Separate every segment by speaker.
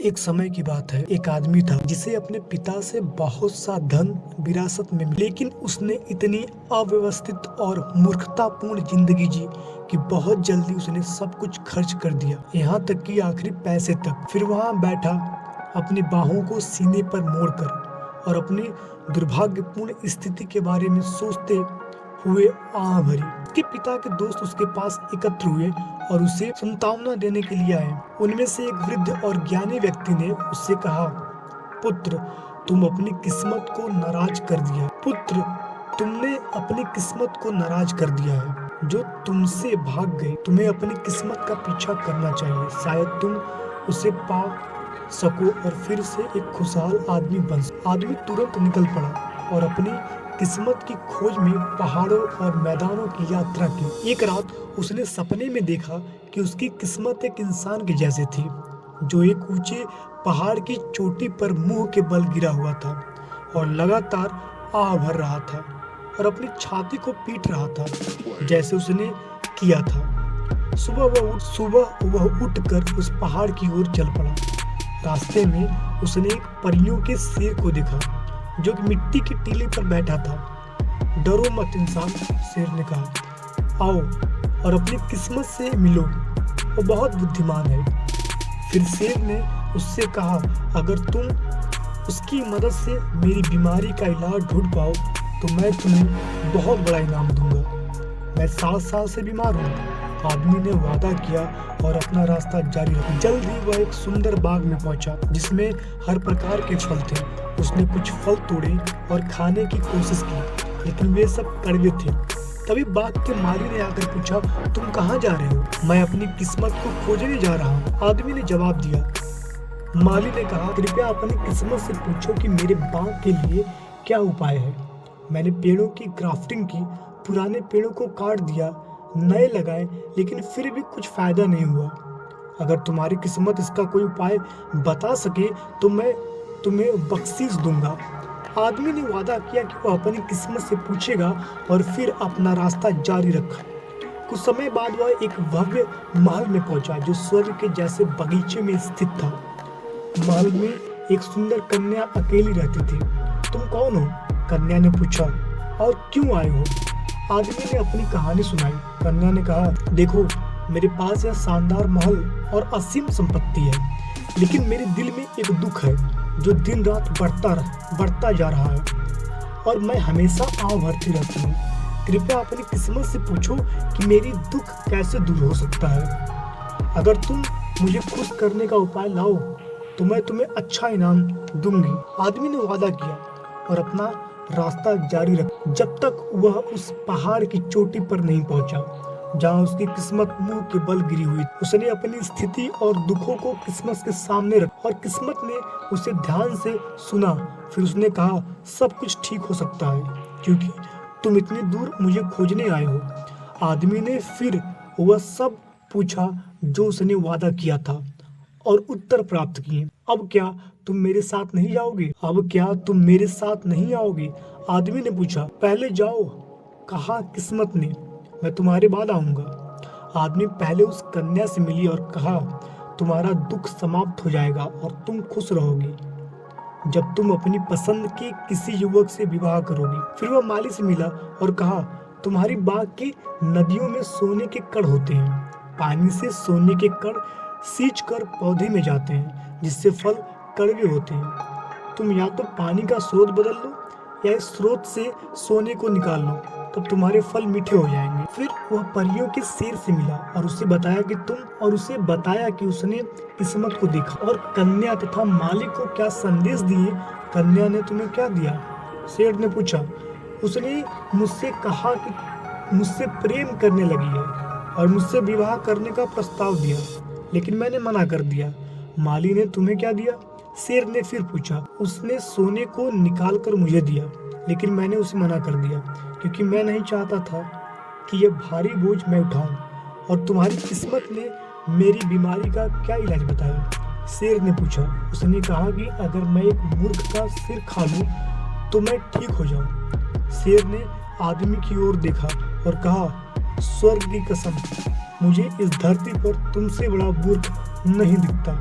Speaker 1: एक समय की बात है, एक आदमी था जिसे अपने पिता से बहुत सा धन विरासत में मिला, लेकिन उसने इतनी अव्यवस्थित और मूर्खतापूर्ण जिंदगी जी कि बहुत जल्दी उसने सब कुछ खर्च कर दिया, यहाँ तक कि आखिरी पैसे तक। फिर वहाँ बैठा अपनी बाहों को सीने पर मोड़कर और अपनी दुर्भाग्यपूर्ण स्थिति के बारे में सोचते हुए आह भरी। उसके पिता के दोस्त उसके पास एकत्र हुए और उसे सांत्वना देने के लिए आए। उनमें से एक वृद्ध और ज्ञानी व्यक्ति ने उससे कहा, पुत्र, तुम अपनी किस्मत को नाराज कर दिया। पुत्र, तुमने अपनी किस्मत को नाराज कर दिया है। जो तुमसे भाग गए, तुम्हें अपनी किस्मत का पीछा करना चाहिए। शायद तुम उसे पा सको और फिर से एक खुशहाल आदमी बन सको। आदमी तुरंत निकल पड़ा और अपनी किस्मत की खोज में पहाड़ों और मैदानों की यात्रा की। एक रात उसने सपने में देखा कि उसकी किस्मत एक इंसान के जैसे थी, जो एक ऊंचे पहाड़ की चोटी पर मुंह के बल गिरा हुआ था और लगातार आह भर रहा था और अपनी छाती को पीट रहा था, जैसे उसने किया था। सुबह वह उठकर उस पहाड़ की ओर चल पड़ा। रास्ते में उसने एक परियों के शेर को देखा, जो मिट्टी की टीले पर बैठा था। डरो मत इंसान, शेर ने कहा, आओ और अपनी किस्मत से मिलो, वो बहुत बुद्धिमान है। फिर शेर ने उससे कहा, अगर तुम उसकी मदद से मेरी बीमारी का इलाज ढूंढ पाओ तो मैं तुम्हें बहुत बड़ा इनाम दूंगा। मैं 7 साल से बीमार हूँ। आदमी ने वादा किया और अपना रास्ता जारी रखा। जल्द ही वह एक सुंदर बाग में पहुंचा, जिसमें हर प्रकार के फल थे। उसने कुछ फल तोड़े और खाने की कोशिश की, लेकिन वे सब कड़वे थे। तभी बाग के माली ने आकर पूछा, तुम कहाँ जा रहे हो? मैं अपनी किस्मत को खोजने जा रहा हूँ, आदमी ने जवाब दिया। माली ने कहा, कृपया अपनी किस्मत से पूछो कि मेरे बाग के लिए क्या उपाय है। मैंने पेड़ों की ग्राफ्टिंग की, पुराने पेड़ों को काट दिया, नए लगाए, लेकिन फिर भी कुछ फायदा नहीं हुआ। अगर तुम्हारी किस्मत इसका कोई उपाय बता सके तो मैं तुम्हें बख्शीश दूंगा। आदमी ने वादा किया कि वह अपनी किस्मत से पूछेगा और फिर अपना रास्ता जारी रखा। कुछ समय बाद वह एक भव्य महल में पहुंचा, जो स्वर्ग के जैसे बगीचे में स्थित था। महल में एक सुंदर कन्या अकेली रहती थी। तुम कौन हो? कन्या ने पूछा, और क्यों आए हो? आदमी ने अपनी कहानी सुनाई। कन्या ने कहा, देखो, मेरे पास यह शानदार महल और असीम संपत्ति है, लेकिन मेरे दिल में एक दुख है जो दिन रात बढ़ता जा रहा है और मैं हमेशा आह भरती रहती हूँ। कृपया अपनी किस्मत से पूछो कि मेरी दुख कैसे दूर हो सकता है। अगर तुम मुझे खुश करने का उपाय लाओ तो मैं तुम्हें अच्छा इनाम दूंगी। आदमी ने वादा किया और अपना रास्ता जारी रखा, जब तक वह उस पहाड़ की चोटी पर नहीं पहुंचा जहां उसकी किस्मत मुंह के बल गिरी हुई। उसने अपनी स्थिति और दुखों को किस्मत के सामने रखा और किस्मत ने उसे ध्यान से सुना। फिर उसने कहा, सब कुछ ठीक हो सकता है क्योंकि तुम इतनी दूर मुझे खोजने आए हो। आदमी ने फिर वह सब पूछा जो उसने वादा किया था और उत्तर प्राप्त किए। अब क्या तुम मेरे साथ नहीं जाओगे? अब क्या तुम मेरे साथ नहीं आओगे? आदमी ने पूछा। पहले जाओ, कहा किस्मत ने, मैं तुम्हारे बाद आऊंगा। आदमी पहले उस कन्या से मिली और कहा, तुम्हारा दुख समाप्त हो जाएगा और तुम खुश रहोगी जब तुम अपनी पसंद के किसी युवक से विवाह करोगी। फिर वह माली से मिला और कहा, तुम्हारी बाग की नदियों में सोने के कण होते हैं। पानी से सोने के कण सींच कर पौधे में जाते हैं, जिससे फल कड़वे होते हैं। तुम या तो पानी का स्रोत बदल लो या इस स्रोत से सोने को निकाल लो, तब तुम्हारे फल मीठे हो जाएंगे। फिर वह परियों के शेर से मिला और उसे बताया कि उसने किस्मत को देखा और कन्या तथा मालिक को क्या संदेश दिए। कन्या ने तुम्हें क्या दिया? शेर ने पूछा। उसने मुझसे कहा कि मुझसे प्रेम करने लगी है और मुझसे विवाह करने का प्रस्ताव दिया, लेकिन मैंने मना कर दिया। माली ने तुम्हें क्या दिया? शेर ने फिर पूछा। उसने सोने को निकाल कर मुझे दिया, लेकिन मैंने उसे मना कर दिया क्योंकि मैं नहीं चाहता था कि यह भारी बोझ मैं उठाऊं। और तुम्हारी किस्मत ने मेरी बीमारी का क्या इलाज बताया? शेर ने पूछा। उसने कहा कि अगर मैं एक मूर्ख का सिर खा लूं तो मैं ठीक हो जाऊं। शेर ने आदमी की ओर देखा और कहा, स्वर्ग की कसम, मुझे इस धरती पर तुमसे बड़ा मूर्ख नहीं दिखता।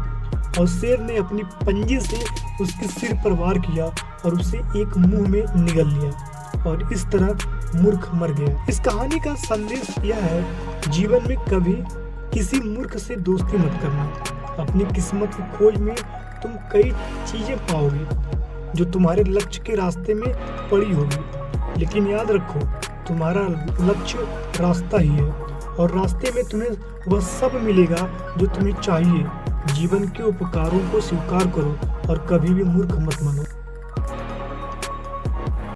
Speaker 1: और शेर ने अपनी पंजे से उसके सिर पर वार किया और उसे एक मुंह में निगल लिया और इस तरह मूर्ख मर गया। इस कहानी का संदेश यह है, जीवन में कभी किसी मूर्ख से दोस्ती मत करना। अपनी किस्मत की खोज में तुम कई चीजें पाओगे जो तुम्हारे लक्ष्य के रास्ते में पड़ी होगी, लेकिन याद रखो तुम्हारा लक्ष्य रास्ता ही है और रास्ते में तुम्हें वह सब मिलेगा जो तुम्हें चाहिए। जीवन के उपकारों को स्वीकार करो और कभी भी मूर्ख मत बनो।